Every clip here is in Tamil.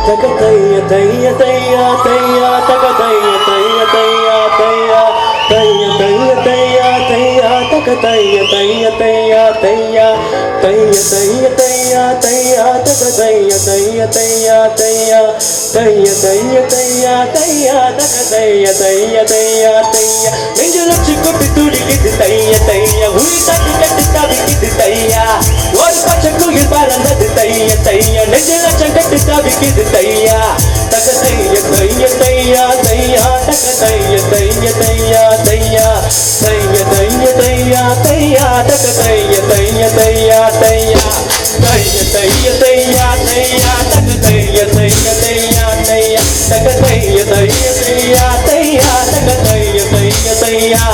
Takataya taya taya taya takataya taya taya taya taya taya taya taya takataya taya taya taya taya taya taya taya takataya taya taya taya taya taya taya taya takataya taya taya taya நெஞ்சில சிக்கொட்டி துடிக்குது தைய தைய உயிர் தட்டி கட்டி தவிக்குது தையா ஒரு பச்சை குயில் பறந்தது தைய தைய நெஞ்சில சங்கட்டி தவிக்குது தையா தக தைய தைய தையா தையா தக தைய தைய தையா தையா தைய தைய தையா தையா தக தைய தைய தையா தையா தைய தைய தையா தையா தக தைய தைய தையா தையா தக தைய தைய தையா தையா தக தைய தைய தையா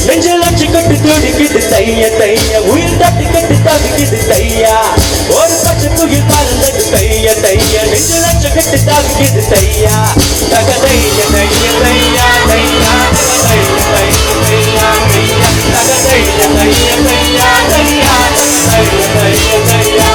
நெஞ்சில சிக்கொட்டி துடிக்குது தைய தைய உயிர் தட்டி கட்டி தவிக்குது தையா ஒரு பச்சை குயில் பறந்தது தைய தைய நெஞ்சில சிக்கொட்டி தவிக்குது தையா தக தைய தைய தையா தையா தக தைய தைய தையா தையா தக தைய தைய தையா தையா தக தைய தைய தையா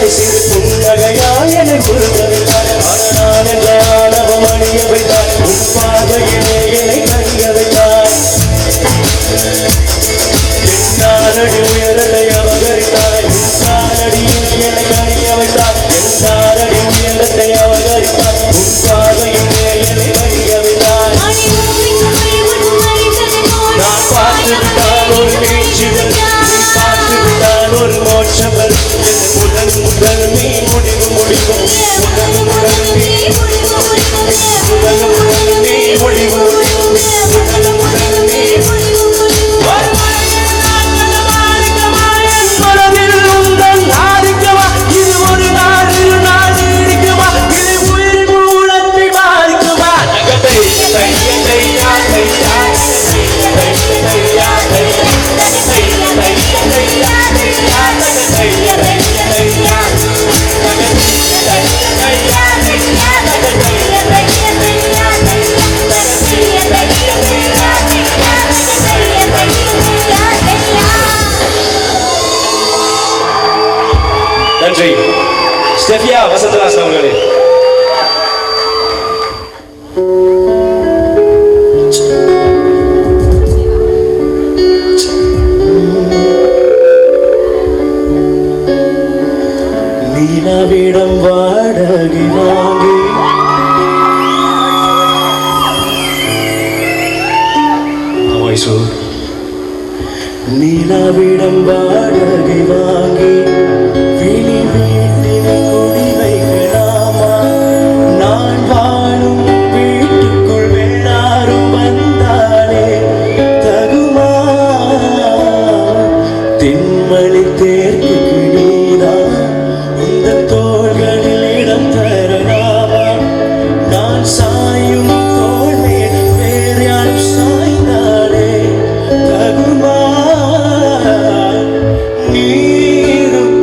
சிறு புன்னகையாய் என்னை முழுவதுதான் ஆனால் என்ற ஆணவம் அணிய வைத்தாய் உன் பார்வையிலே என்னை கணிய வைத்தாய் என்னாரடி உயரத்தை அவகரித்தாய் உன் காலடியில் என்னை கணிய வைத்தாய் என்னாரடி உயரத்தை அவகரித்தாய் உன் பார்வையிலே என்னை கணிய வைத்தாய் நான் பார்த்து விட்டால் ஒரு வீழ்ச்சிகள் நீ பார்த்து விட்டால் ஒரு மோட்சங்கள் முதல் முதல் நீ முடிவு முடிவும் முதல் முதல் நீ முதல் முதல் நீ முடிவு முடிவும் முதல் முதல் நீ மனதில் உங்கள் நாரிக்கவா இது ஒரு நாள் இரு நாள் இருக்குமா இது உயிர் மூலத்தை மாறிக்குமா நகத்தை தைய தையா தையா தையா தையா நன்றி ஸ்டெஃபியா வசந்தராஜ் அவர்களே. நீனாவிடம் வாடகை வாங்கி நீனாவிடம் வாடகை வாங்கி விழி வீட்டினை குடி வைக்கலாமா நான் வாழும் வீட்டுக்குள் வேளாரும் வந்தாலே தகுமா தென்மணி தேர்வுக்கு நீதான் இந்த தோள்களில் இடம் தரலாமா நான் சாயும் தோள் மேல் வேறு யாரும் சாய்ந்தாலே தகுமா நீரும்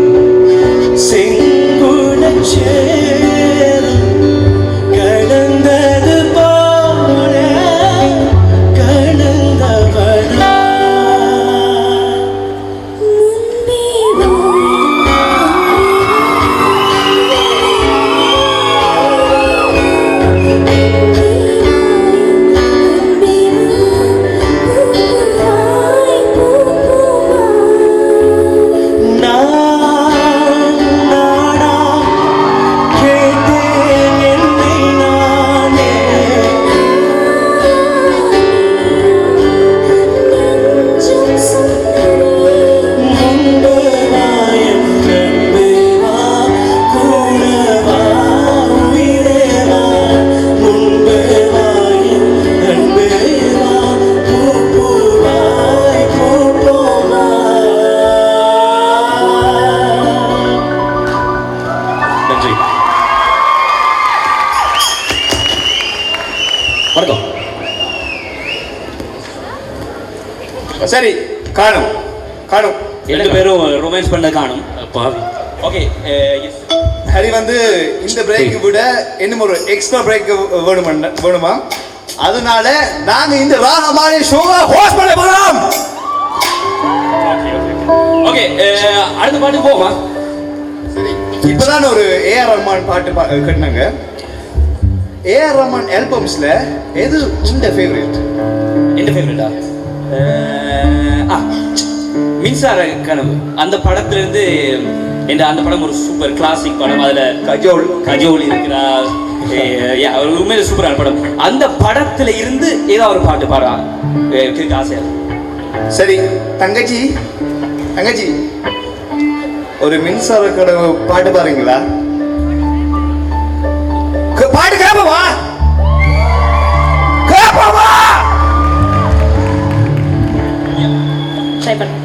சரி காணும் காணும் 2 பேரும் ரொமான்ஸ் பண்ண காணும் பாவி. ஓகே ஹரி வந்து இந்த பிரேக் விட இன்னும் ஒரு எக்ஸ்ட்ரா பிரேக் வேணுமா? அதனால நாங்க இந்த ராகமானி ஷோவை ஹோஸ்ட் பண்ண போறோம். ஓகே அடுத்த பாட்டு போமா? சரி இப்பதான் ஒரு ஏஆர் ரஹ்மான் பாட்டு கட்டினாங்க. ஏஆர் ரஹ்மான் ஆல்பம்ஸ்ல எது உங்க ஃபேவரட்? என்ன ஃபேவரட்டா? மின்சார கனவு அந்த படத்துல இருந்து அந்த படம் ஒரு சூப்பர் கிளாசிக் படம். அதுல கஜோல் இருக்கிறா, உண்மையில சூப்பரான படம். அந்த படத்துல இருந்து ஏதாவது ஒரு பாட்டு பாடா கேட்க ஆசையா. சரி தங்கச்சி தங்கச்சி ஒரு மின்சார கனவு பாட்டு பாருங்களா? பாட்டு கேப்பவா கேப்பவா ட்ரை பண்ணு.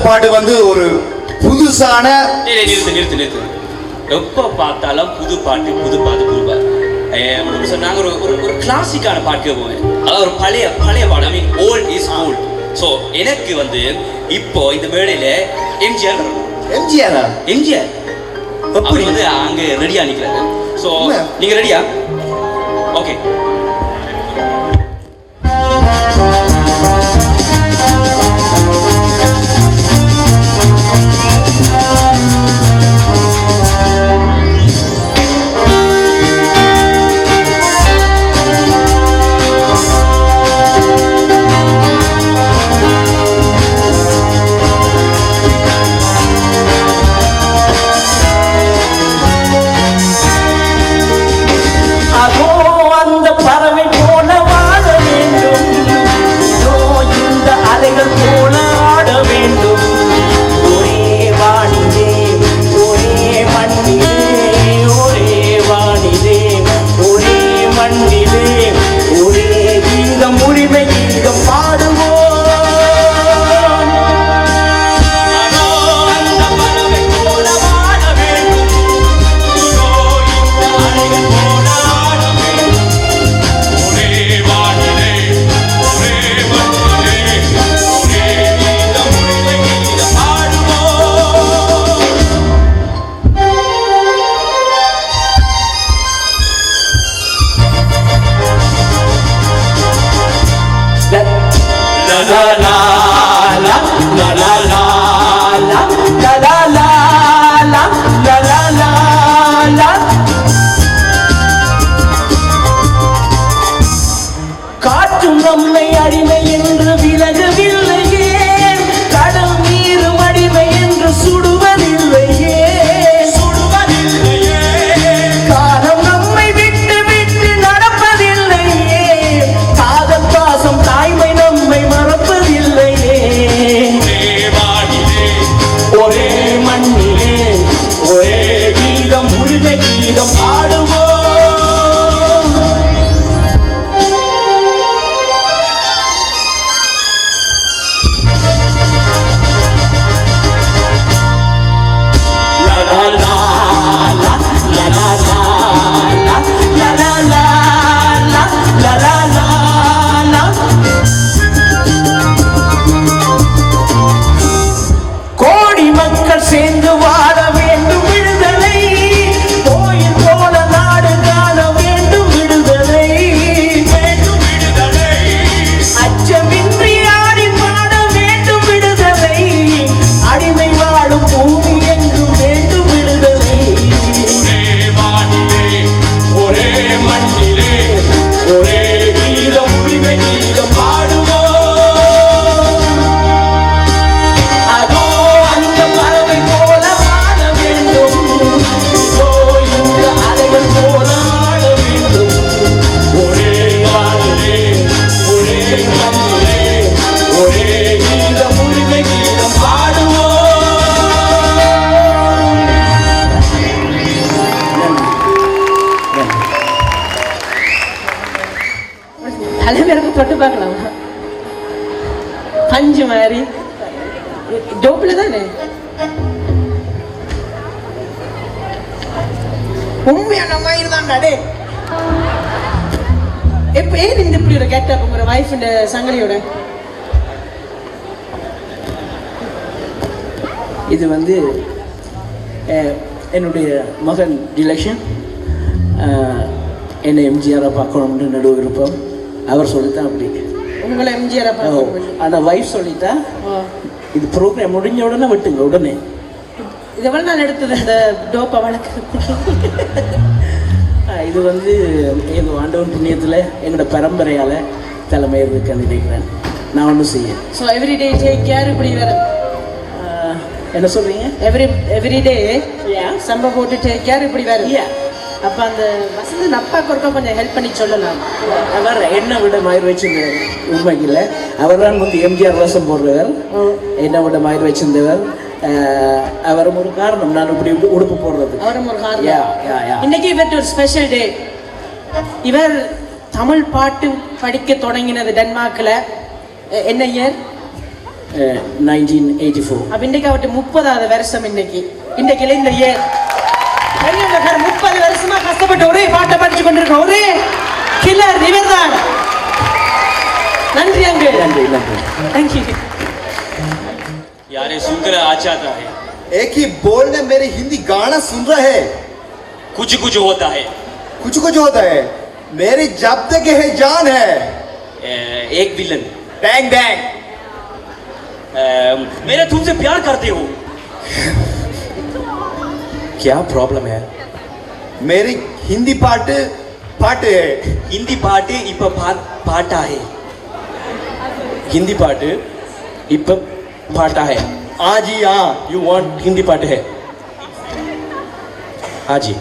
பாட்டு வந்து ஒரு புதுசான நிறுத்து எப்போ பார்த்தாலும் புது பாட்டு நாங்கள் ஒரு கிளாசிக்கான பாட்டு போவேன். அதாவது ஒரு பழைய பாட்டு. ஐ மீன் ஓல்ட் இஸ் கோல்ட். ஸோ எனக்கு வந்து இப்போ இந்த மேடையில எம்ஜிஆர் அப்படி வந்து அங்கே ரெடியா நிற்கிறாரு. ஸோ நீங்க ரெடியா? ஓகே. காற்றும் நம்மை அடிமை என்று விலகவில்லையே, கடல் நீரும் அடிமை என்று சுடுவதில்லையே, காலம் நம்மை விட்டு விட்டு நடப்பதில்லையே, காதல் பாசம் தாய்மை நம்மை மறப்பதில்லையே. ஒரே மண்ணிலே ஒரே கீதம், உரிமை கீதம் ஆடுவோம். சேர்ந்து வாழ வேண்டும் விடுதலை, கோயில் போல நாடு காண வேண்டும் விடுதலை, அச்சமின்றி ஆடி பாட வேண்டும் விடுதலை, அடிமை வாழும் பூமி என்றும் வேண்டும் விடுதலை. ஒரே மண்ணிலே ஒரே கீதம், உரிமை கீதம் பாடுவோம். தலைவருக்கு தொட்டு பார்க்கலாமா? பஞ்சு மாதிரி ஜோப்ல தானே உண்மையான மாதிரி தான். இப்ப ஏன் இந்த இப்படி ஒரு கெட்டப் உங்க வைஃப் சங்கலியோட? இது வந்து என்னுடைய மகன் டிலக்ஷன் என்னை எம்ஜிஆரை பார்க்கணும்னு நடுவு விருப்பம். அவர் சொல்லித்தான் அப்படி. உங்களை எம்ஜிஆரை பார்க்கணும். ஆனால் வைஃப் சொல்லிட்டா இது ப்ரோக்ராம் முடிஞ்ச உடனே விட்டுங்க. உடனே இது எவ்வளோ நாள் எடுத்தது இந்த டோப்பை வளர்க்குறதுக்கு? இது வந்து எங்கள் ஆண்டவன் புண்ணியத்தில் எங்களோட பரம்பரையால் தலைமை இருக்குன்னு நினைக்கிறேன். நான் ஒன்றும் செய்ய. So everyday take care. இப்படி வேறு என்ன சொல்கிறீங்க? எவ்ரிடே சம்பவம் போட்டு டேக் கேர் இப்படி வேறு. அப்போ அந்த வசந்த அப்பாவுக்கு ஒருக்கா கொஞ்சம் ஹெல்ப் பண்ணி சொல்லலாம். அவர் என்ன விட மயிர் வச்சிருந்தவர் உண்மைக்கில்லை. அவர் தான் வந்து எம்ஜிஆர் வேஷம் போடுறவர். என்ன விட மயிர் வச்சிருந்தவர். அவரும் ஒரு காரணம் நான் இப்படி உடுப்பு போடுறது. அவரும் ஒரு காரணம். இன்னைக்கு இவர்கிட்ட ஒரு ஸ்பெஷல் டே. இவர் தமிழ் பாட்டு படிக்க தொடங்கினது டென்மார்க்கில். என்ன இயர்? 1984. அப்ப இன்னைக்கு அவட்டு 30வது வருஷம் இன்னைக்கு இந்த ஏர் பெரியவங்க 30 வருஷமா கஷ்டப்பட்டு ஒரே பாட்டை படிச்சு கொண்டிருக்க ஒரே கில்லர் இவர்தான். நன்றி அங்கு. நன்றி நன்றி. தேங்க்யூ. यार ये सुनकर आ जाता है. एक ही बोल ने मेरे हिंदी गाना सुन रहा है. कुछ कुछ होता है. कुछ कुछ होता है. मेरी जब तक है जान है. एक विलन. Bang bang. मेरा तुमसे प्यार करते हो. क्या प्रॉब्लम है? मेरी हिंदी पार्ट है. हिंदी पार्ट इप्प पाटा है. हिंदी पार्ट इप्प पाटा है. हाँ जी हाँ. यू वांट हिंदी पार्ट है. हाँ जी.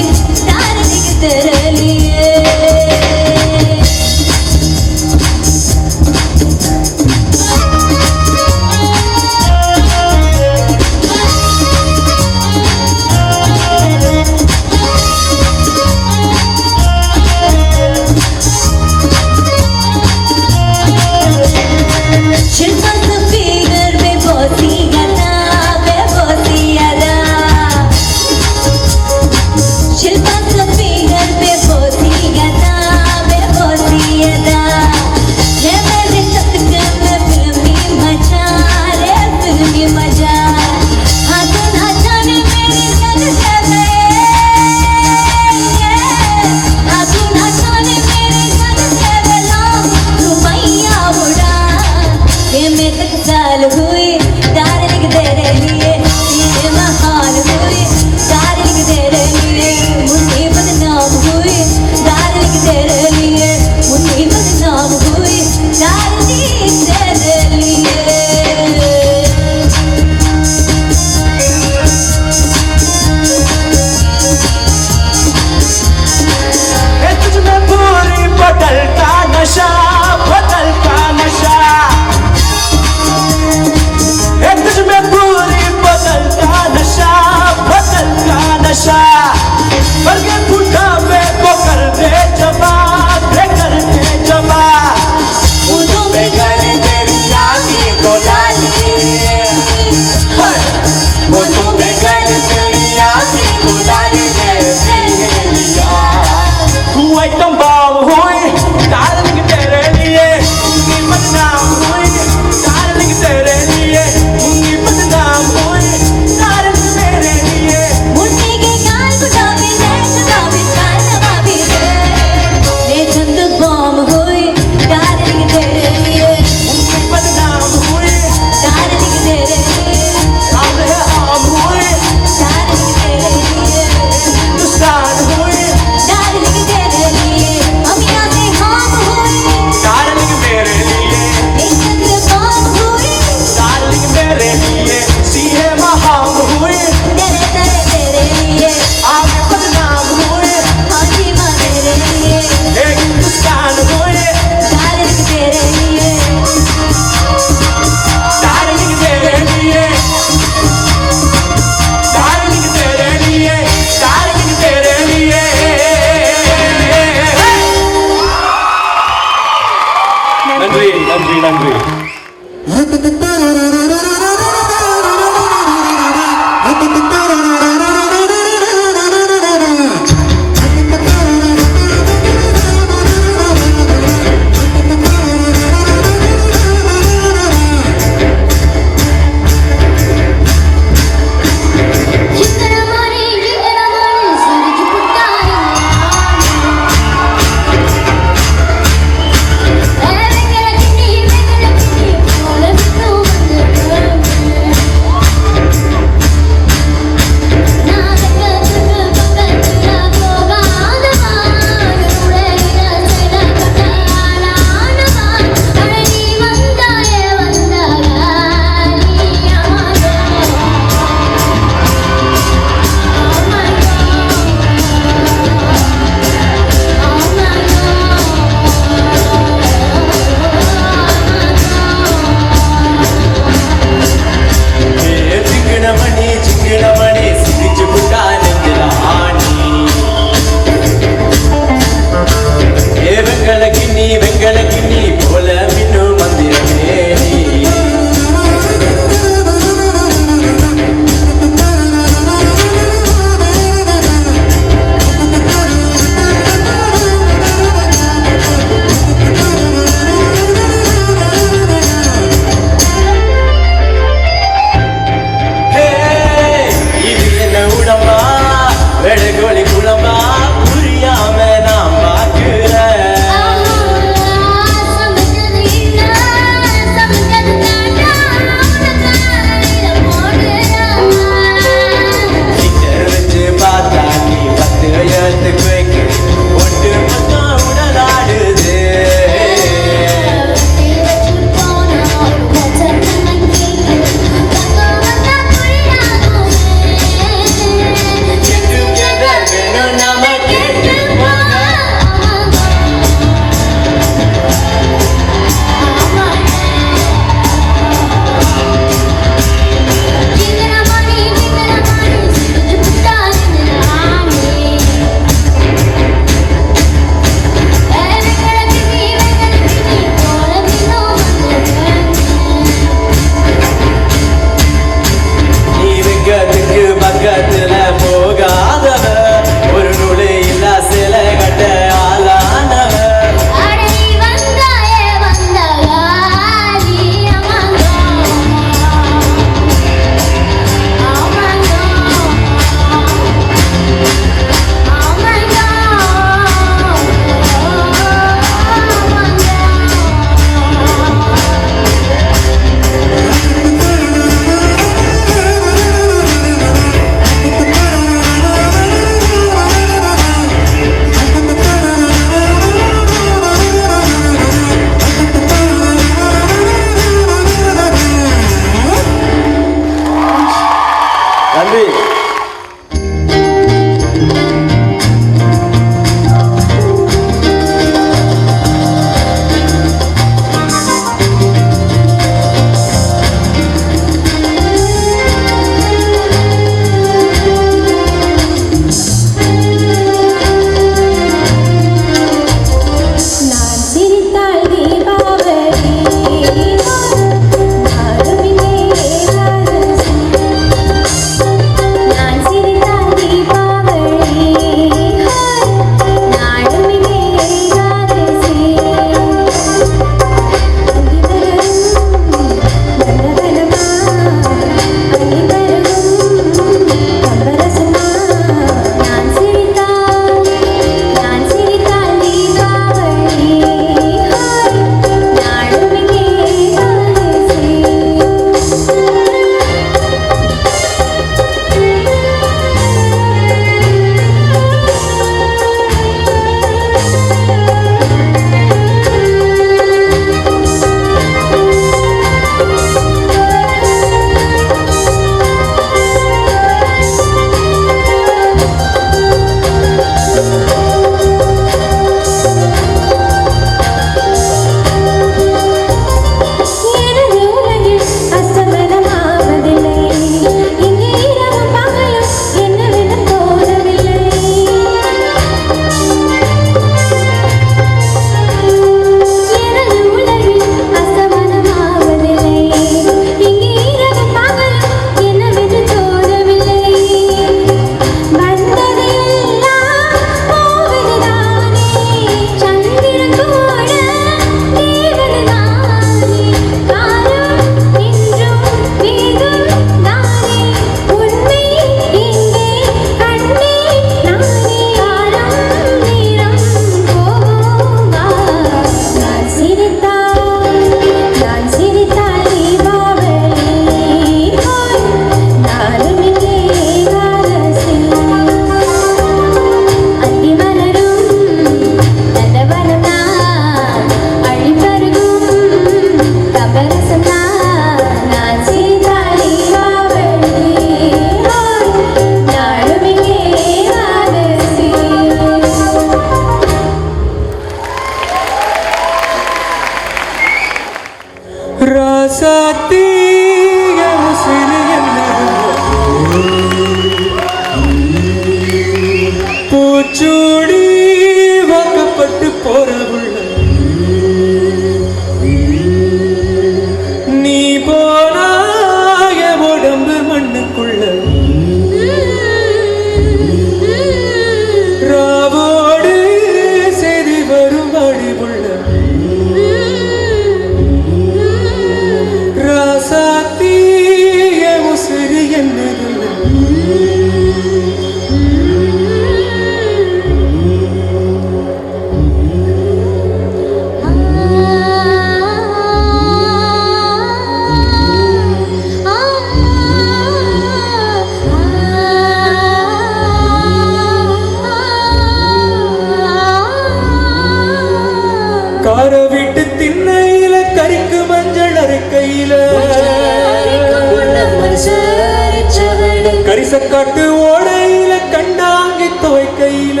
கரிசக்காட்டு ஓடையில கண்டாங்கி துவைக்கையில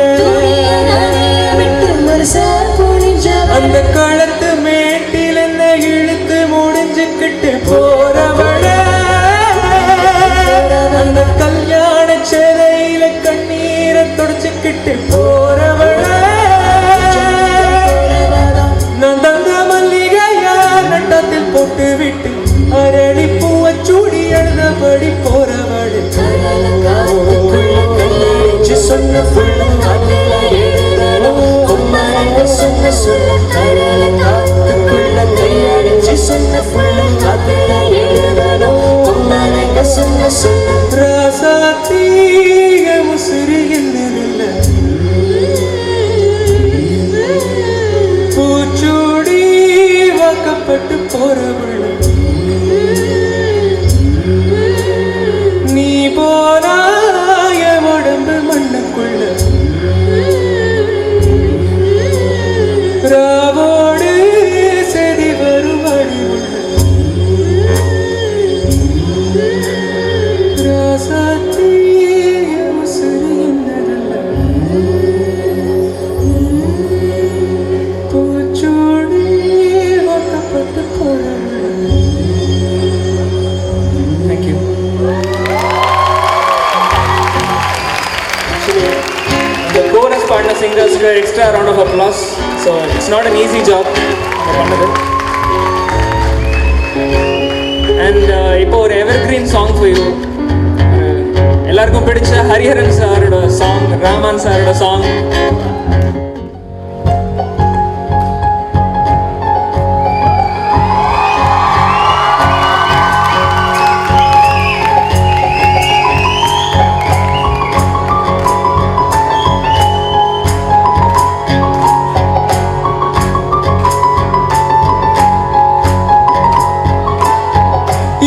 அந்த களத்து மேட்டில் என்ன இழுத்து முடிஞ்சுக்கிட்டு போறவள அந்த கல்யாண சேலையில கண்ணீரை தொடச்சுக்கிட்டு போறவள நான் தந்த மல்லிகையா நட்டத்தில் போட்டு விட்டு அரளி பூவை சூடி எழுதபடி போறவளு சொன்ன ராசாத்தீய முசிறி என்னதில்ல பூச்சூடி வாக்கப்பட்டு போறவள் நீ போனாய உடம்பு மண்ணுக்குள்ள ராவோடு செடி வருவாடி பூச்சூடி வாக்கப்பட்டு போறவள். Thank you. Actually, the chorus partner singers get extra round of applause. So it's not an easy job. And இப்போ ஒரு எவர்கிரீன் சாங் ஃபார் யூ. எல்லாருக்கும் பிடிச்ச ஹரிஹரன் சாரோட சாங், ராமன் சாரோட சாங்.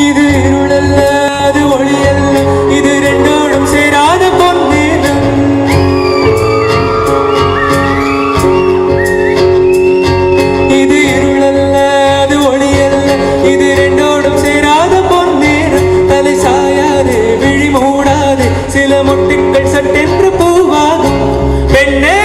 இது இருளல்ல அது ஒளியல்ல இது ரெண்டோடும் சேராத பொன்னேனம் இது இருளல்ல அது ஒளியல்ல இது ரெண்டோடும் சேராத பொன்னேனம் தலை சாயாதே விழி மூடாதே சில மொட்டுக்கள் சட்டென்று பூவாகும் பெண்ணே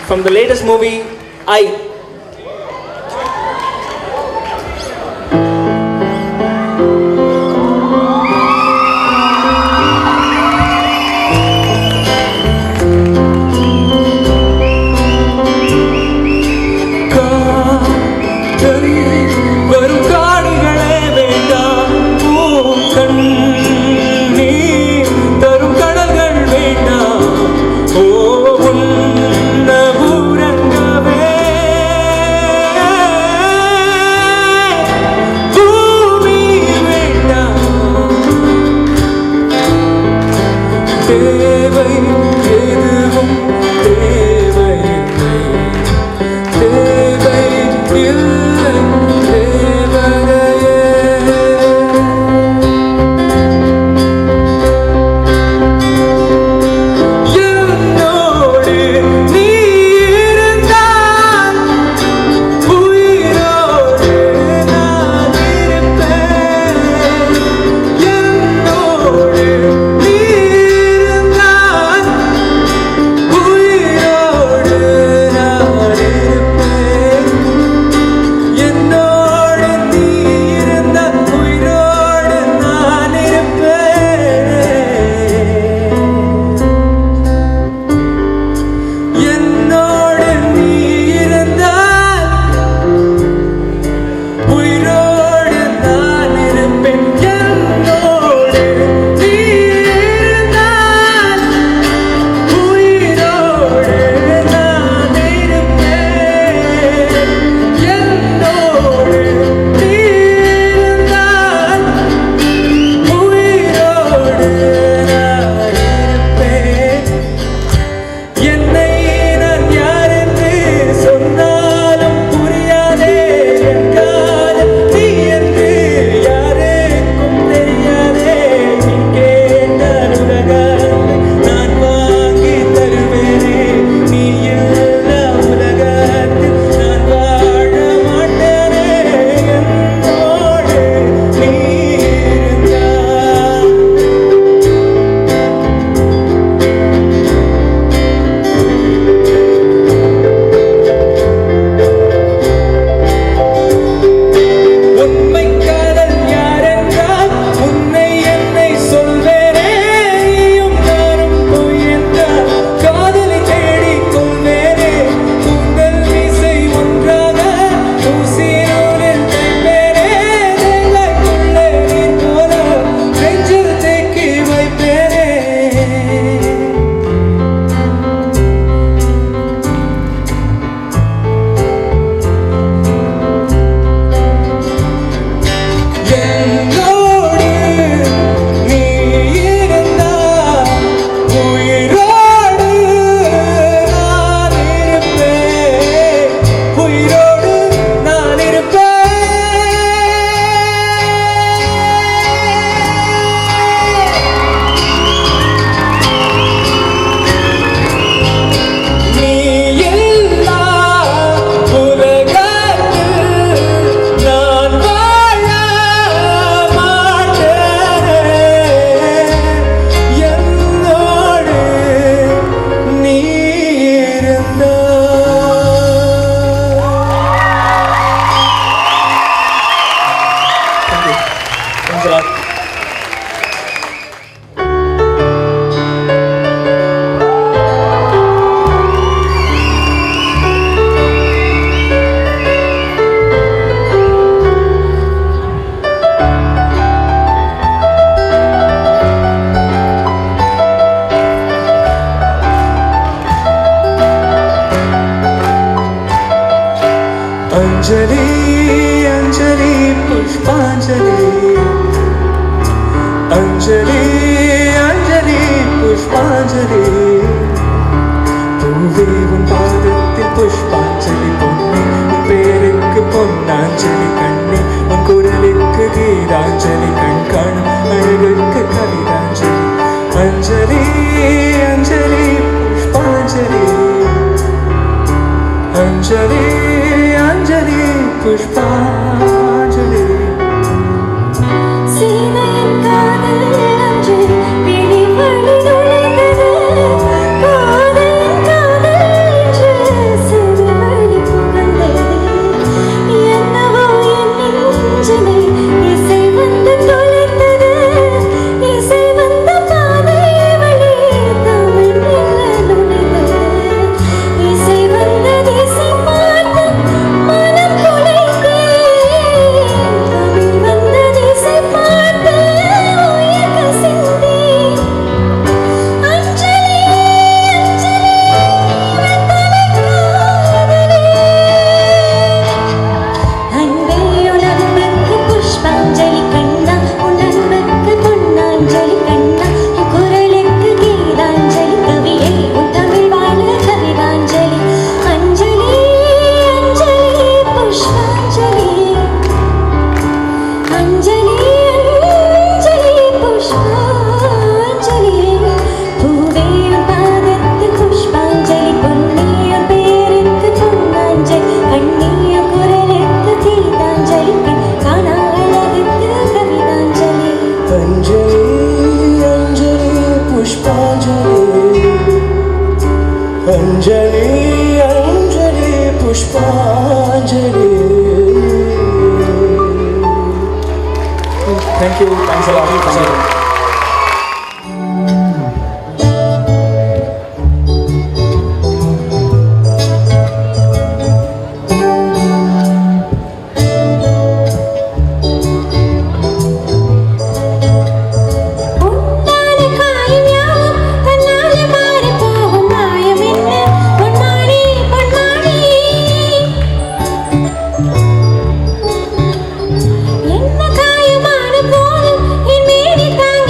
from the latest movie, I. என்னோடு நீ இருந்தால் உயிரோடு நான் இருப்பேன், உயிரோடு நான் இருப்பேன். நீ இல்லா உலகத்தில் நான் வாழ மாட்டேன். என்னோடு நீ இருந்தால். Thanks a lot. Anjali Anjali पुष्पांजलि अंजलि अंजलि पुष्पांजलि பூவே உன் பாதத்தில் புஷ்பாஞ்சலி பொன்னே உன் பேருக்கு பொன்னாஞ்சலி கண்ணே உன் குரலுக்கு கீதாஞ்சலி கண் காணும் அழகுக்கு கவிதாஞ்சலி अंजलि अंजलि पुष्पांजलि अंजलि अंजलि पुष्पांजलि சீதையின் காதல் அன்று பிடிவழி நுழைந்தது. காதலின் காதல் என்று சிறுவழி புகழ்ந்தது. என்னவோ என் நெஞ்சினை இசை வந்து தொலைத்தது. இசை வந்த பாதை வழி தமிழ் மெல்ல நுழைந்தது. இசை வந்த திசை பார்த்து மனம் குலைத்தேன். தமிழ் வந்த திசை பார்த்து உயிர் கசிந்தேன். அஞ்சலி அஞ்சலி வெத்தலை காதலே. அன்பே உன் அன்புக்கு புஷ்பாஞ்சலி கண்ணா, உன் அன்புக்கு பொன்னாஞ்சலி கண்ணா, உன் குரலுக்கு கீதாஞ்சலி கவியே, உன் தமிழ் வாழ கவிதாஞ்சலி. அஞ்சலி அஞ்சலி புஷ்பாஞ்சலி அஞ்சலி அஞ்சலி புஷ்பாஞ்சலி. பூவே உன் பாதத்தில் புஷ்பாஞ்சலி பொன்னே உன் பேருக்கு பொன்னாஞ்சலி கண்ணே உன் குரலுக்கு கீதாஞ்சலி கண் காணா அழகுக்கு கவிதாஞ்சலி. अंजलि अंजलि पुष्पांजलि अंजलि अंजलि पुष्पांजलि. Thank you. Thanks a lot. Thanks a lot. உன்னால காயம் யாவும் தன்னால மாறிப் போகும் மாயம் என்ன பொன்மானி பொன்மானி. என்ன காயமான போதும் என் மேனி தாங்க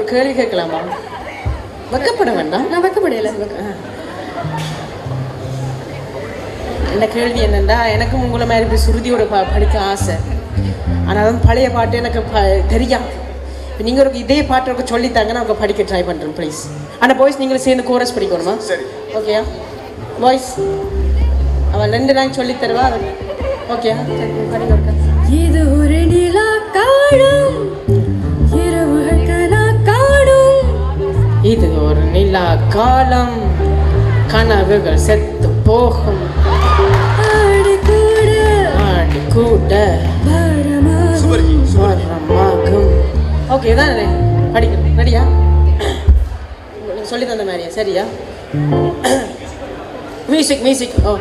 கேள்வி கேட்கலாமா? வெக்கப்பட வேண்டாம். நான் வெக்கப்படையில. என்ன கேள்வி என்னென்னா, எனக்கும் உங்களை மாதிரி இப்படி சுருதியோட படிக்க ஆசை. ஆனால் பழைய பாட்டு எனக்கு தெரியாது. இப்போ நீங்கள் ஒரு இதே பாட்டு எனக்கு சொல்லித்தாங்க, நான் அவங்க படிக்க ட்ரை பண்ணுறேன் ப்ளீஸ். ஆனால் பாய்ஸ் நீங்களும் சேர்ந்து கோரஸ் படிக்கணுமா? சரி. ஓகேயா பாய்ஸ்? அவன் 2 நாள் சொல்லி தருவா. ஓகேயா? படிக்க. இது ஒரு நிலா காடும் இரவுகள் கனா காடும். இது ஒரு நிலா காலம், கனவுகள் செத்து போகும். ஆடி கூட ஆடி கூட வரமாகும். ஓகே தானே? படிக்கணும். ரெடியா? நீங்கள் சொல்லி தந்த மாதிரியா? சரியா? Music music. ஓ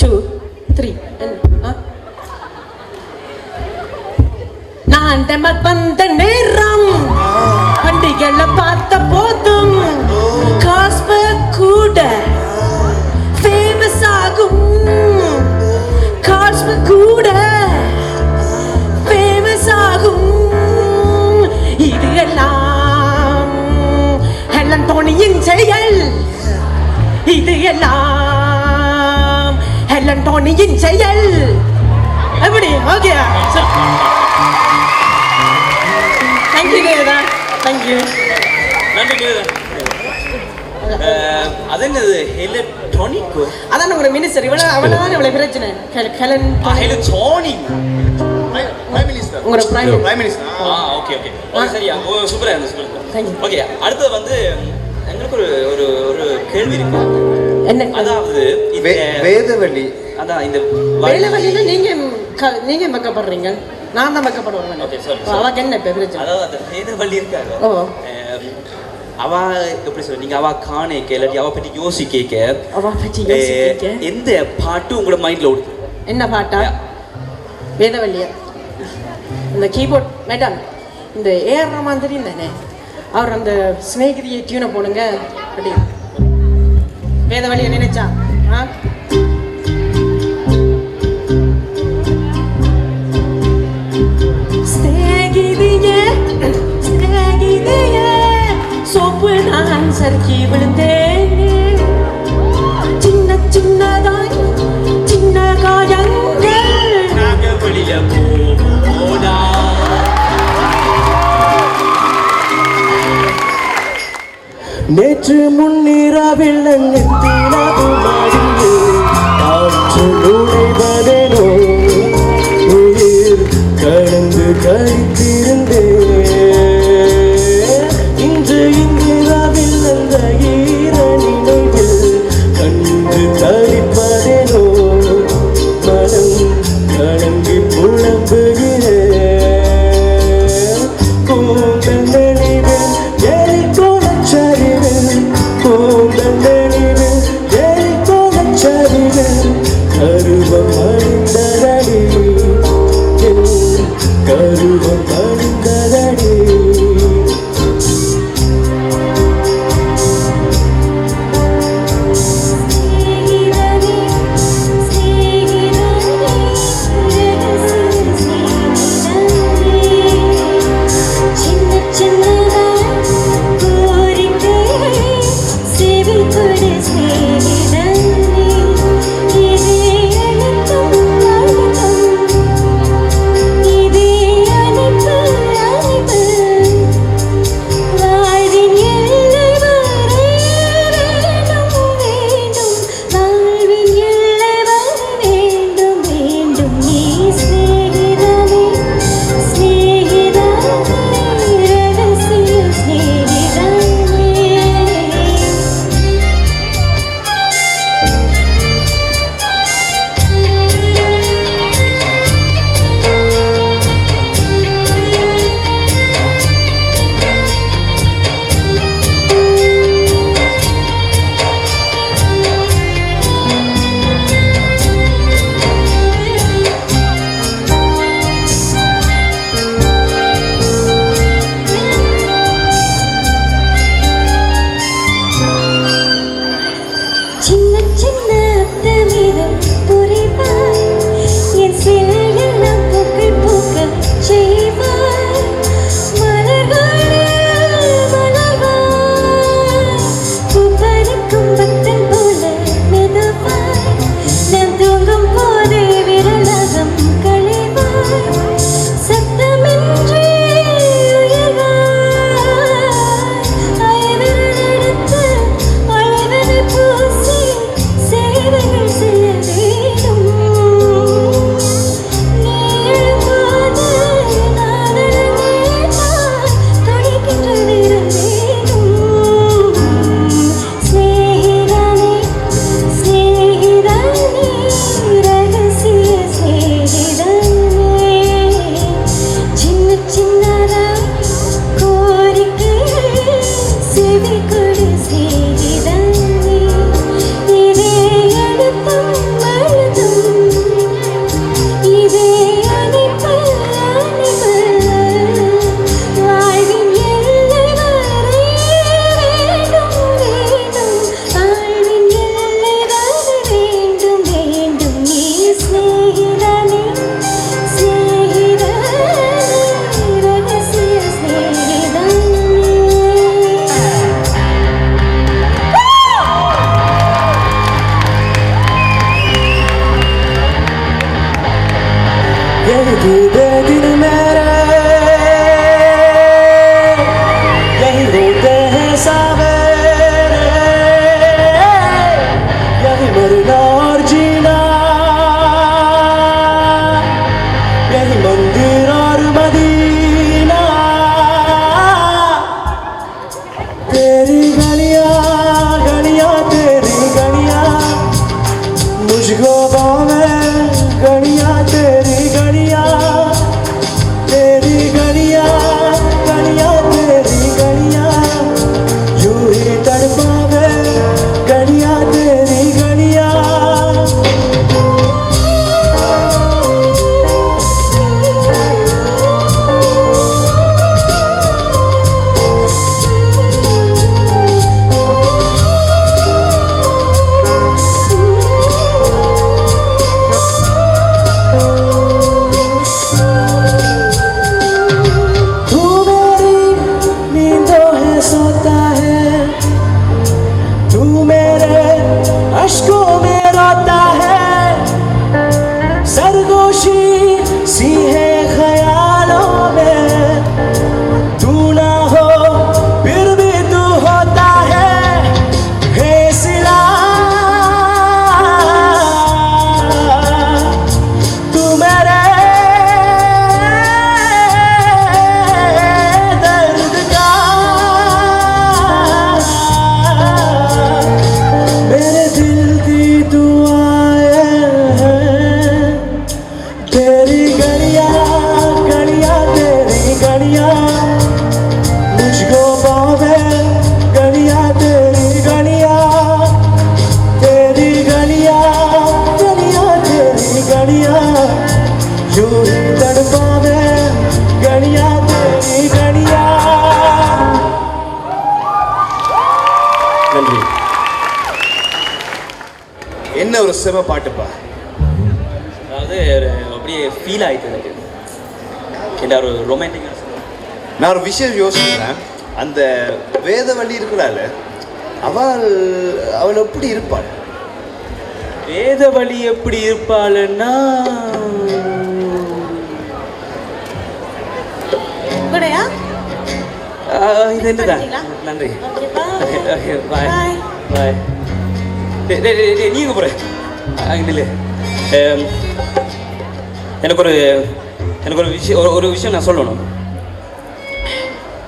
2 3 நான் வந்த நேரம் பண்டிகைகளை பார்த்த போதும் காஸ்ப கூட ஃபேமஸ் ஆகும். காஸ்ப கூட ஃபேமஸ் ஆகும். இது எல்லாம் ஹெலன் டோனியின் செயல். எப்படி? ஓகே, தேங்க்யூ தேவதா, தேங்க்யூ. நன்றி தேவதா. அது என்னது எலக்ட்ரானிக்? அதான் ஒரு மினிஸ்டர், அவ்வளவுதான் இவ்வளவு பிரச்சனை. Helen electronic prime minister. உங்களோட prime minister. Okay okay okay, சரியா. சூப்பரா இருந்துச்சு, சூப்பரா. Thank you. ஓகே, அடுத்து வந்து எங்களுக்கு ஒரு ஒரு ஒரு கேள்வி இருக்கு. என்ன? அதாவது இந்த வேதவள்ளி, அதான் இந்த வேலைவழியில நீங்க வைக்கப்படுறீங்க, நான் தான் வைக்கப்படுவேன். Okay, sorry. அவக்கு என்ன பிரச்சனை? அதாவது அந்த வேதவள்ளி இருக்காங்க. ஓ, அவ எப்படி சொல்ல, நீங்க அவ காணேக்க இல்லாட்டி அவ பற்றி யோசிக்க அவ பற்றி யோசிக்க எந்த பாட்டு உங்களோட மைண்ட்ல ஓடுது? என்ன பாட்டா? வேதவள்ளியா? இந்த கீபோர்ட் மேடம், இந்த ஏஆர் ரஹ்மான் தெரியும் தானே, அவர் அந்த ஸ்நேகிதியை டியூனை போடுங்க அப்படி. வேதவள்ளியை நினைச்சா ஸ்நேகிதியே ஸ்நேகிதியே சோப்பு நான் சறுக்கி விழுந்தேன், சின்ன சின்னதாய் சின்ன காயங்கள் நாங்க வெளியில போனா நேற்று முன்னிரவில் நெத்தினது காற்று நுழைவதேனோ உயிர் கலந்து கழித்திருந்தேன். இன்று இங்கிரவில் அந்த ஈர நினைவில் கண்டு தவிப்பதேனோ மனம் கலங்கி புலம்புகிறேன். கூந்தல் நெளிவில் எரிகோலச்சரிவில் கூந்தல் நெளிவில் எரிகோலச்சரிவில் கருவம் அணிந்ததடி என் கருவம் அணிந்ததடி. ஸ்நேகிதனே ஸ்நேகிதனே यही डूबे दिन मेरे, यही रोते हैं सवेरे, यही मरना और जीना, यही मंदिर और मदीना। तेरी गलियां गलियां तेरी गलियां, मुझको बावे गलियां तेरी गलियां, तेरी गलियां गलियां तेरी गलियां, यूं ही तड़पावे गलियां तेरी गलियां। तू मेरी नींदों में सोता है, तू मेरे अश्कों में रोता है, सरगोशी सी है ख्यालों में, तू ना हो फिर भी तू होता है सिला। तू मेरे दर्द का, मेरे दिल की दुआएं हैं, तेरी गलियां गलियां तेरी गलियां, मुझको पावे गलियां तेरी गलियां, तेरी गलियां गलियां तेरी गलियां, यूं ही तड़पावे गलियां तेरी गलियां। நன்றி. என்ன ஒரு செம பாட்டுப்பா. அதாவது அப்படியே ஃபீல் ஆயிட்டு எனக்கு. என்ன ஒரு ரொமான்டிக். நான் ஒரு விஷயம் யோசிக்கிறேன், அந்த வேதவள்ளி இருக்கிறாள், அவள் எப்படி இருப்பாள்? வேதவழி எப்படி இருப்பாளுன்னா கூடயா? இது என்னதான்? நன்றி. Okay, bye. பாய் Bye. பாய். நீங்க போற இல்லை. எனக்கு ஒரு விஷயம் நான் சொல்லணும்.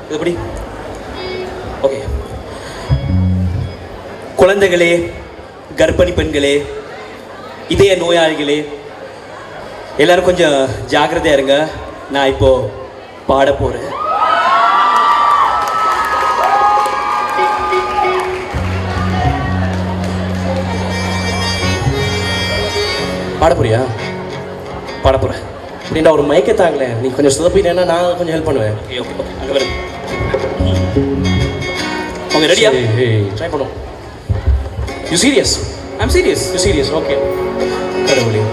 இது எப்படி? ஓகே. குழந்தைகளே, கர்ப்பிணி பெண்களே, இதய நோயாளிகளே, எல்லாரும் கொஞ்சம் ஜாக்கிரதையா இருங்க. நான் இப்போ பாட போறேன். பாட போறியா? பாட போறேன். அப்படின்னா ஒரு மயக்கத்தாங்களே, நீ கொஞ்சம் சுதப்பிட்டேன்னா நான் கொஞ்சம் ஹெல்ப் பண்ணுவேன். அங்கே வரும். ஓகே, ரெடியா? ட்ரை பண்ணுவோம். You serious? I'm serious. You serious? Okay. கடவுளே.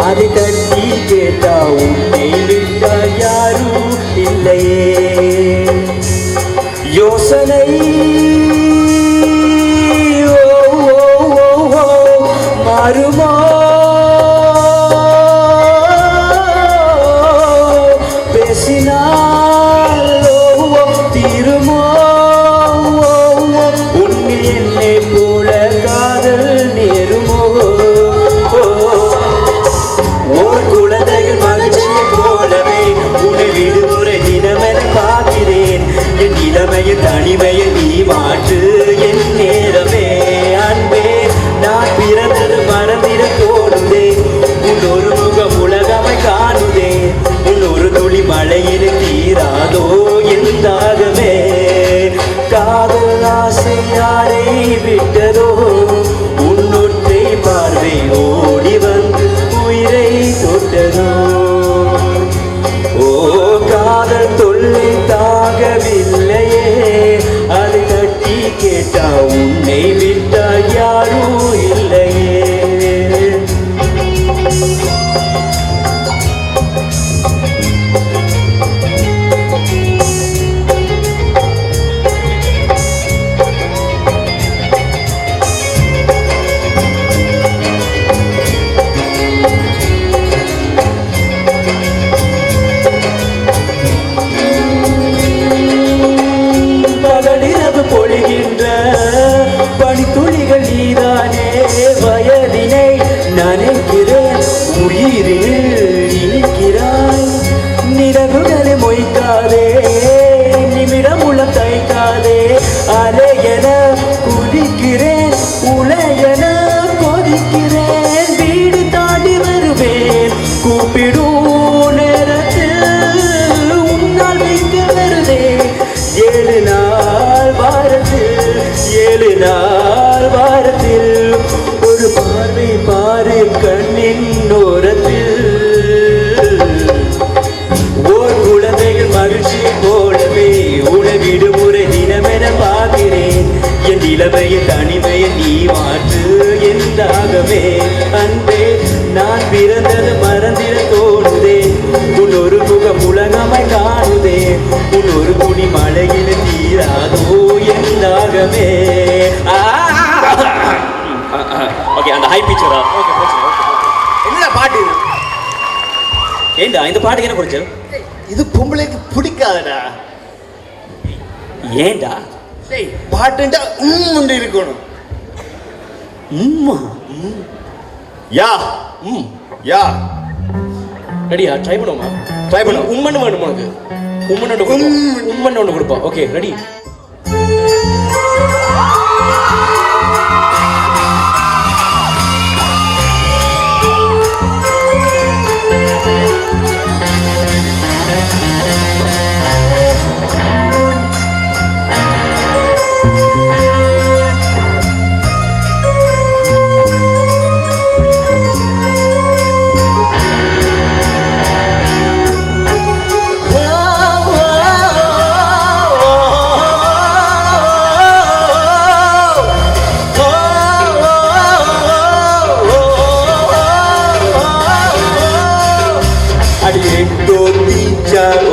அதை தட்டி கேட்டா உன்னை விட்டா யாரும் இல்லையே. யோசனை மாறுமோ, பேசினால் தீருமோ, உன்னில் என்னை போல காதல் நேருமோ. ஓர் குழந்தைகள் மகிழ்ச்சியை போலவே உன்னை விடுமுறை தினமென பார்க்கிறேன். என் இளமையை தனிமையை நீ மாற்று என் நேரமே. அன்பே, நான் பிறந்தது மறந்திட தோணுதே. உன் ஒரு முகம் உலகமை காணுதே. உன் ஒரு துளி மழையில் தீராதோ என் தாகமே. காதல் கேட்டா உன்னை விட்டா யாரும் இல்லையே. பகலிரவு பொழிகின்ற பனித்துளிகள் நீதானே, வயதினை நனைக்கிறேன் உயிரில் இனிக்கிறாய். நிறகுகளை மொய்க்காதே, நிமிடம் உள்ள தைக்காதே, அலையென குதிக்கிறேன் உலையென கொதிக்கிறேன். வீடு தாண்டி வருவேன் கூப்பிடும் நேரத்தில் உன்னால் வைக்க வருதே. 7 நாள் வாரத்தில் 7 நாள் வாரத்தில் ஒரு பார்வை பாரு கண்ணின் ஓரத்தில். ஓர் குழந்தைகள் மகிழ்ச்சி போலவே உன விடுமுறை தினமென பார்க்கிறேன். என் இளமையின் தனிமையை நீ மாற்று என்றாகவே. அன்பே நான் பிறந்தது மறந்திட தோணுதே, உன் ஒரு முகம் உலகமாய் காணுதே. உன் ஒரு துணி மழையில தீராதோ என்றாகவே. ஓகே, அந்த ஹை பிக்சரா? ஓகே, என்ன பாட்டு இது? ஏண்டா இந்த பாட்டுக்கு என்ன குறைச்சல்? இது பொம்பளைக்கு பிடிக்காதடா. ஏண்டா பாட்டுண்டா இருக்கணும். உம்மா யா யா ரெடியா? ட்ரை பண்ணுவோமா? ட்ரை பண்ணு. உம்மன்னு வேணும் உனக்கு? உம்மன்னு ஒன்று கொடுப்போம். Okay, ready?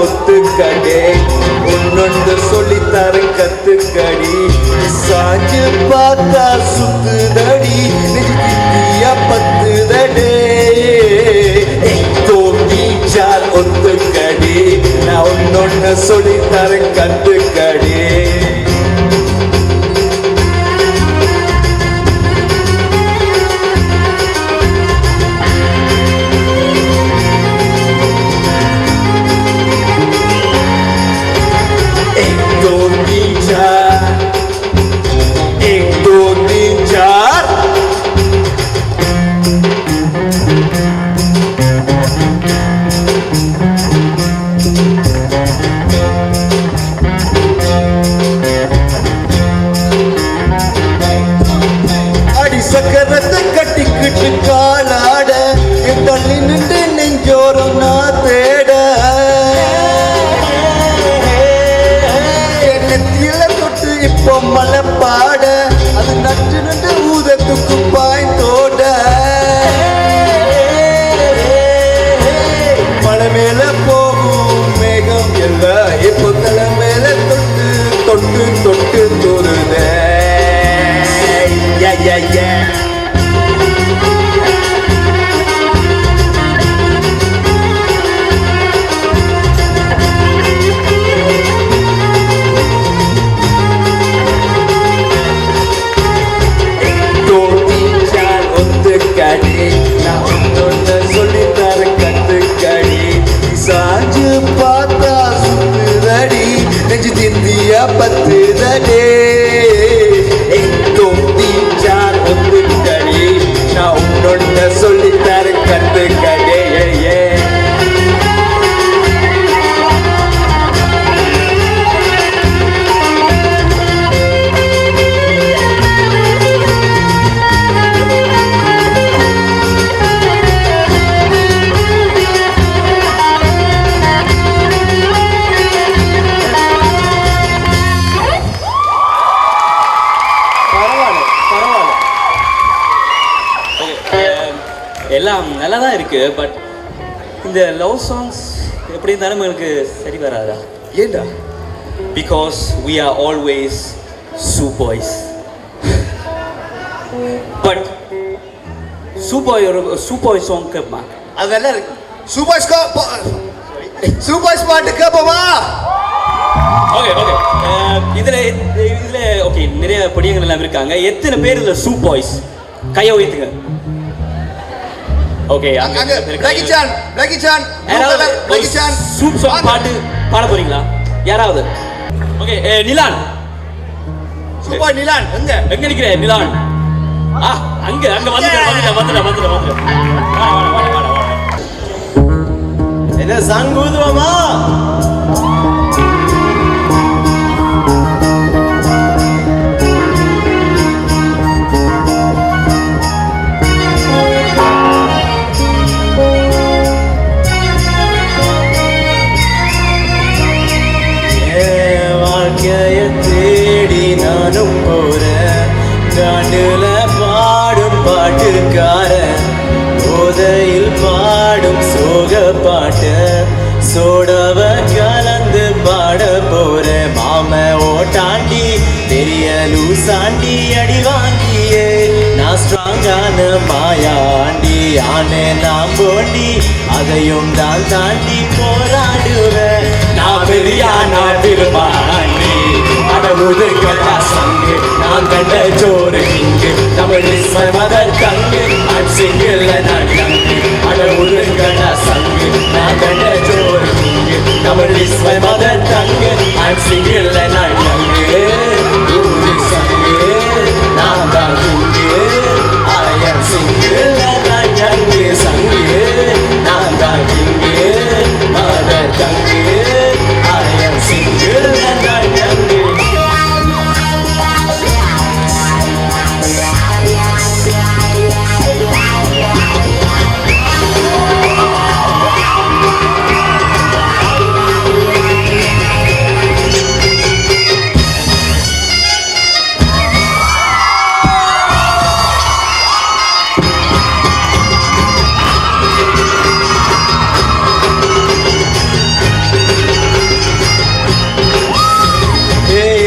ஒத்துக்கடே ஒன்னொன்று சொல்லித்தர கத்துக்கடி. சாஞ்சு பார்த்தா சுத்துதடி, நெஞ்சியா பத்துதடே. தோண்டிச்சார் ஒத்துக்கடி, நான் ஒன்னொன்னு சொல்லித்தர கத்துக்கடி. சக்கரத்தை கட்டிக்கிட்டு காலாட என் தள்ளி நின்று நெஞ்சோரம் நான் தேட. நெத்தியில தொட்டு இப்போ மலை பாட, அது நட்டு நின்று ஊதத்துக்கு பாய்ந்தோட. மலை மேல போகும் மேகம் எல்லாம் இப்போ தலை மேல தொட்டு தொட்டு தொட்டு தோறுத. Yeah, yeah. சொல்லித்தர கத்துக்கடி. சாஞ்சு பார்த்தா சுத்துதடி, நெஞ்சு திந்தியா பத்துதடே. ஒத்துக்கடி, நான் உன்னொன்ன சொல்லித்தர கத்துக்கடே. எல்லாம் நல்லா தான் இருக்கு. பட் இந்த லவ் சாங்ஸ் எப்படி இருந்தாலும் எனக்கு சரி வராதா? ஏண்டா? பிகாஸ் we are always சூபாய்ஸ். பட் சூபாய் சாங் கேட்பா, அது நல்லா இருக்கு. சூப்பர் பாட்டு கேட்போமா? Okay okay. இதில் ஓகே நிறைய படியங்கள் எல்லாம் இருக்காங்க. எத்தனை பேர் இதில் சூபாய்ஸ் கையை உயர்த்துங்க. ஓகே, சூப் சாங் பாட்டு பாட போறீங்களா யாராவது? ஓகே, நிலான். சூப்பர் நிலான் எங்க எங்க நிக்கிற நிலான்? அங்க அங்க வந்துட. என்ன சங்கூதுவமா? வாழ்க்கைய தேடி நானும் போறேன். காண்டுல பாடும் பாட்டுக்காரன், போதையில் பாடும் சோக பாட்டு, சோடவ கலந்து பாட போறேன். மாம ஓட்டாண்டி பெரிய லூசாண்டி அடி வாங்கியே நான் ஸ்ட்ராங்கான மாயாண்டி. ஆனே நான் போண்டி அதையும் தான் தாண்டி போராடுவேன். நான் பெரியானா திருமாண்டி அடவுதுகளா சங்கு, நான் கண்ட ஜோறு இங்கு Tamil is my mother tongue. I'm single and I'm young. அடவுதுகளா சங்கு, நான் கண்ட ஜோறு இங்கு Tamil is my mother tongue. I'm single and I'm young. ஊரு சங்கு நான் தான் இங்கு. I am single and I'm young. சங்கு நான் தான் இங்கு mother tongue. I am single and I'm young.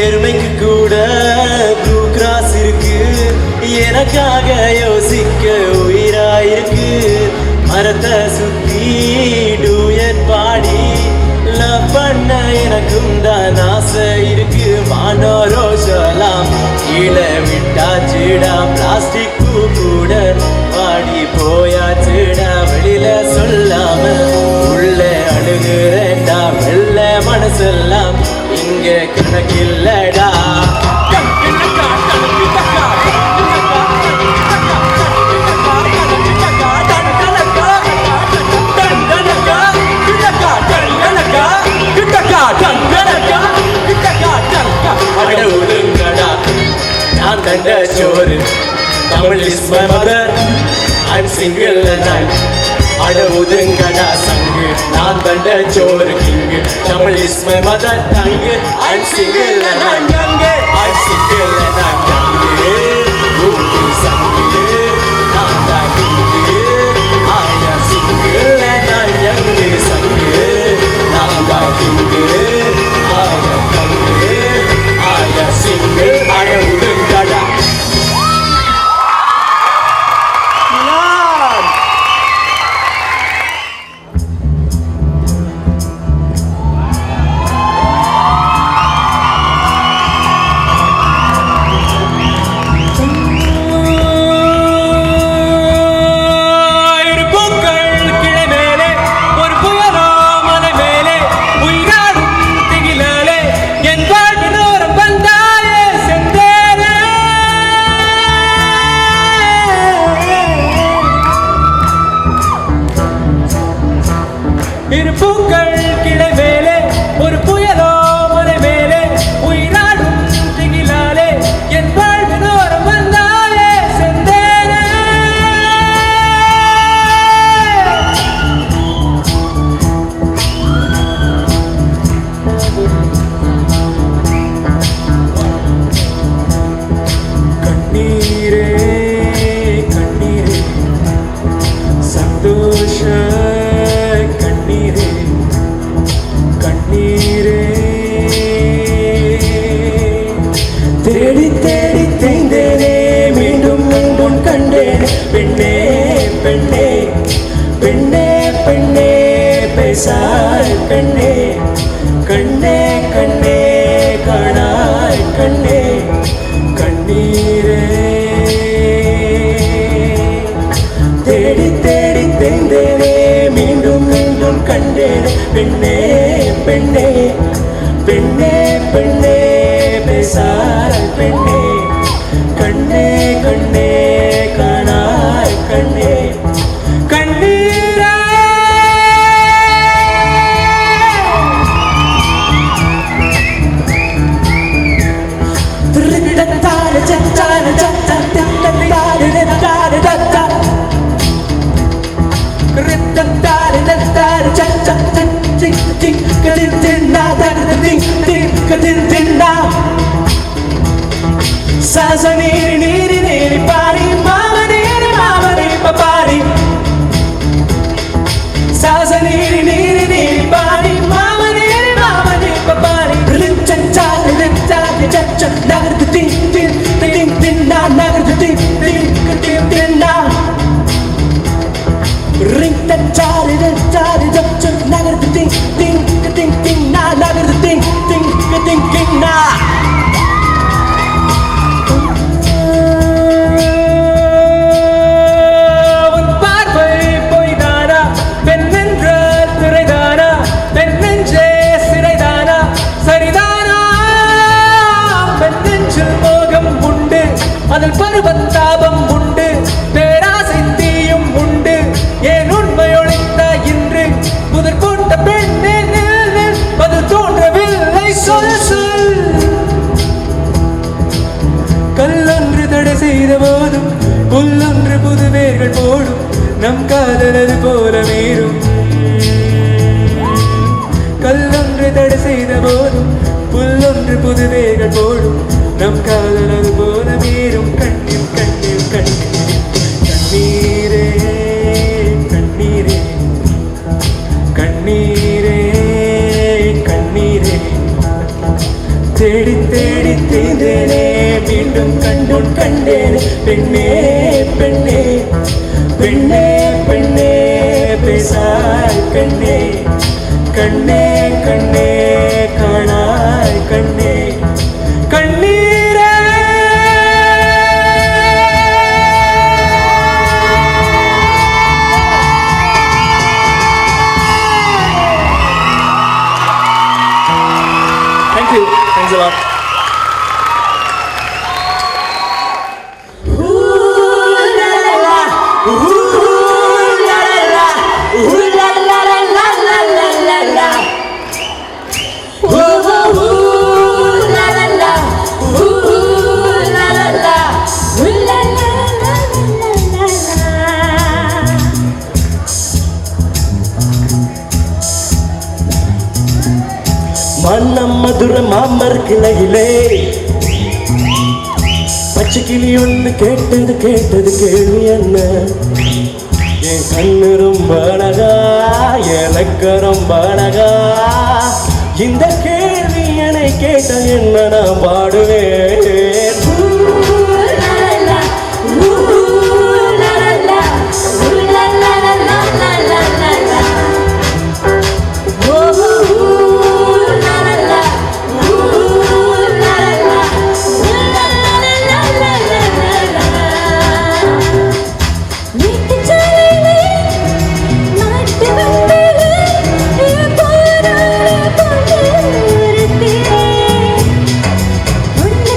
எருமைக்கு கூட ப்ளூ கிராஸ் இருக்கு, எனக்காக யோசிக்க உயிராயிருக்கு. மரத்தை சுத்தி டூயட் பாடி லவ் பண்ண எனக்கும் தான் ஆசை இருக்கு. மானோரோஷலாம் கீழே விட்டாச்சுடா, பிளாஸ்டிக் பூ கூட பாடி போயாச்சுடா. வெளியில சொல்லாம உள்ள அழுகுறேன்டா, வெள்ள மனசெல்லாம் இங்க கணக்கில்லடா. நான் கண்ட சோறு Tamil is my mother. I'm single and I'm அடவுதுங்கடா சங்கு, நான் கண்ட சோறு king Tamil is my mother tongue. I'm single and I'm young. I'm single and I'm young. ஊரு சங்கு நான் தான் king. I am single and I'm young. சங்கு நான் தான் king. I am young. I am single. அடவுதுங்கடா. பேசாய் கண்ணே கண்ணே கண்ணே காணாய் கண்ணே கண்ணீரே தேடி தேடி தேய்ந்தேனே மீண்டும் மீண்டும் கண்டேனே பெண்ணே பெண்ணே பெண்ணே பெண்ணே பேசாய் பெண்ணே கண்ணே கண்ணே காணாய் கண்ணே கண்ணீரே Sasa niri niri niri pari mama niri papari Sasa niri niri niri pari mama niri papari Rincha cha rincha cha cha nagar ting ting ting ting na nagar ting ting ting ting na Rincha cha rincha cha nagar ting ting ting ting na nagar ting ting ting ting na அதில் பருவத்தாபம் உண்டு பேராசை தீயும் உண்டு ஏன் உண்மை ஒழித்த இன்று புதர் கொண்ட பெண்ணே அது தோன்றவில்லை சொல் சொல் கல்லொன்று தடை செய்த போதும் புல்லொன்று புது வேர்கள் போடும் நம் காதலது போல மீறும் கல்லொன்று தடை செய்த போதும் புல்லொன்று புது வேர்கள் போடும் நம் காதலது போல மீறும் கண்ணீர் கண்ணீர் கண்ணீர் கண்ணீரே கண்ணீரே கண்ணீரே கண்ணீரே தேடி தேடி தேய்ந்தேனே மீண்டும் கண்டும் கண்டேனே பெண்ணே பெண்ணே பெண்ணே பெண்ணே பேசாய் கண்ணே கண்ணே கண்ணே காணாய் கண்ணே கண்ணீரே Thank you. Thanks a lot. மன்னம் மதுர மாமர் கிளையிலே பச்சை கிளி ஒன்று கேட்டது கேட்டது கேள்வி என்ன என் கண்ணு ரொம்ப அழகா எனக்கு ரொம்ப அழகா இந்த கேள்வி என்னை கேட்ட என்ன நான் பாடுவேன் உன்னை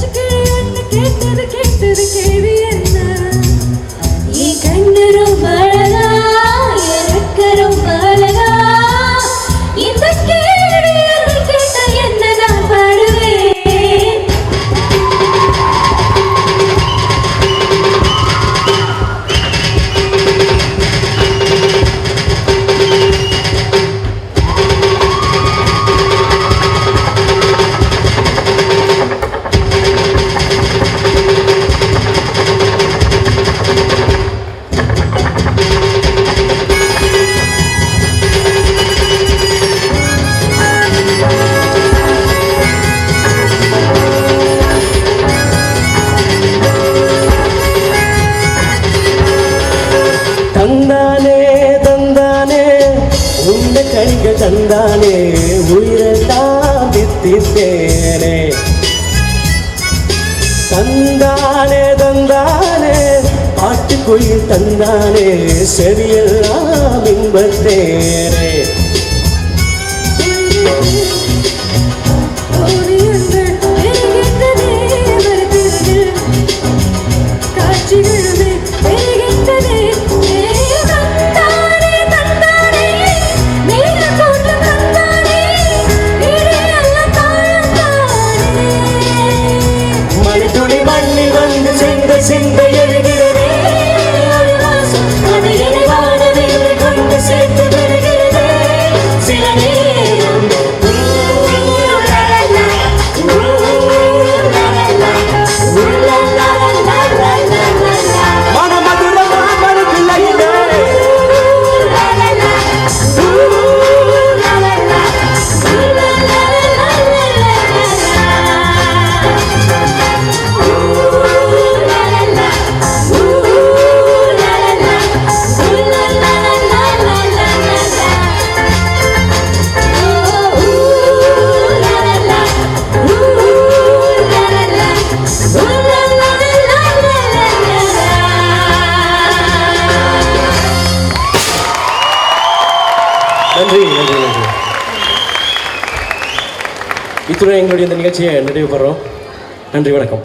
கேட்டது கேட்டது கேள்வி என்ன என் கண்ணரும் அழகா எனக்கரும் அழகா இந்த கேள்வி கேட்ட என்ன நான் பாடுவேன் தந்தானே தந்தானே உண்ட கண்கள் தந்தானே உயிரெல்லாம் வித்தித்தேனே தந்தானே தந்தானே பாட்டுக்குயில் தந்தானே செவியெல்லாம் இன்பத்தேனே மணித்துளி மண்ணில் வந்து சிந்த சிந்த எழுகிறதே அதை இறைவானவில் கொண்டு சேர்த்து வருகிறதே சில நேரம் நன்றி நன்றி நன்றி. இத்துடன் எங்களுடைய இந்த நிகழ்ச்சியை நிறைவு பெறுறோம். நன்றி, வணக்கம்.